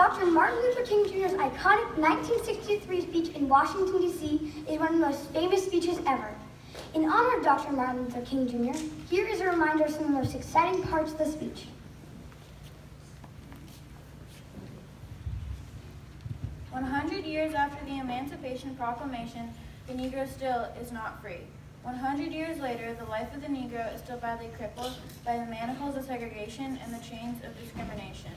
Dr. Martin Luther King Jr.'s iconic 1963 speech in Washington, D.C. is one of the most famous speeches ever. In honor of Dr. Martin Luther King Jr., here is a reminder of some of the most exciting parts of the speech. 100 years after the Emancipation Proclamation, the Negro still is not free. 100 years later, the life of the Negro is still badly crippled by the manacles of segregation and the chains of discrimination.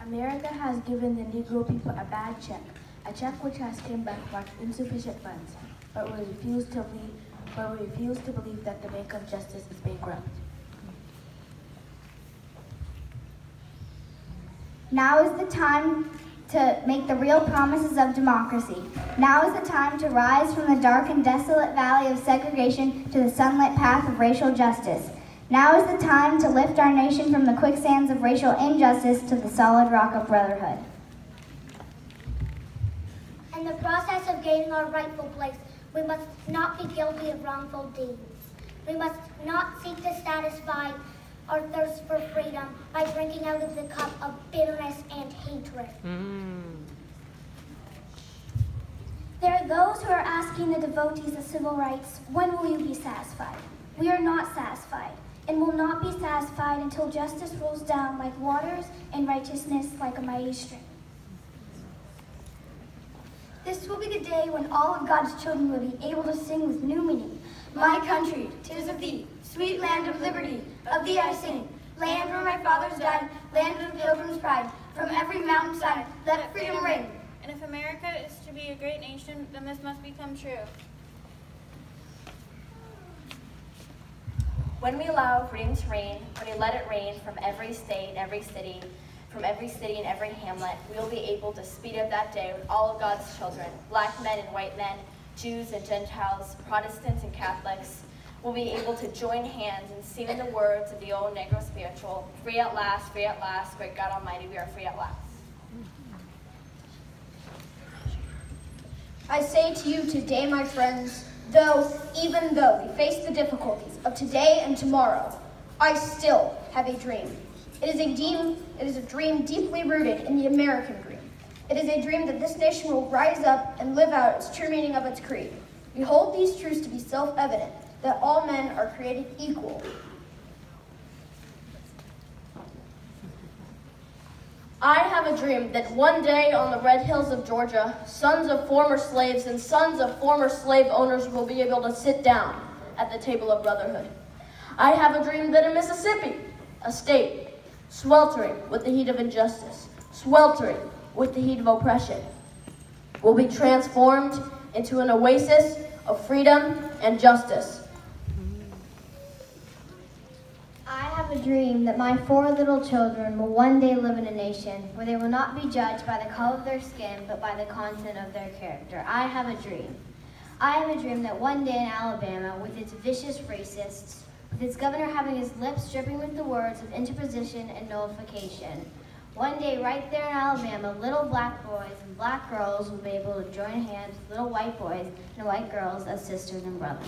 America has given the Negro people a bad check, a check which has came back with insufficient funds, but we refuse to believe that the bank of justice is bankrupt. Now is the time to make the real promises of democracy. Now is the time to rise from the dark and desolate valley of segregation to the sunlit path of racial justice. Now is the time to lift our nation from the quicksands of racial injustice to the solid rock of brotherhood. In the process of gaining our rightful place, we must not be guilty of wrongful deeds. We must not seek to satisfy our thirst for freedom by drinking out of the cup of bitterness and hatred. There are those who are asking the devotees of civil rights, when will you be satisfied? We are not satisfied, and will not be satisfied until justice rolls down like waters and righteousness like a mighty stream. This will be the day when all of God's children will be able to sing with new meaning. My country, 'tis of thee, sweet land of liberty, of thee I sing. Land where my fathers died, land of pilgrim's pride. From every mountainside, let freedom ring. And if America is to be a great nation, then this must become true. When we allow freedom to reign, when we let it rain from every state, every city, from every city and every hamlet, we will be able to speed up that day when all of God's children, black men and white men, Jews and Gentiles, Protestants and Catholics, will be able to join hands and sing in the words of the old Negro spiritual, free at last, great God Almighty, we are free at last. I say to you today, my friends, even though we face the difficulties of today and tomorrow, I still have a dream. It is a dream deeply rooted in the American dream. It is a dream that this nation will rise up and live out its true meaning of its creed. We hold these truths to be self-evident, that all men are created equal. I have a dream that one day on the red hills of Georgia, sons of former slaves and sons of former slave owners will be able to sit down at the table of brotherhood. I have a dream that in Mississippi, a state sweltering with the heat of injustice, sweltering with the heat of oppression, will be transformed into an oasis of freedom and justice. I have a dream that my 4 little children will one day live in a nation where they will not be judged by the color of their skin, but by the content of their character. I have a dream. I have a dream that one day in Alabama, with its vicious racists, with its governor having his lips dripping with the words of interposition and nullification, one day right there in Alabama, little black boys and black girls will be able to join hands with little white boys and white girls as sisters and brothers.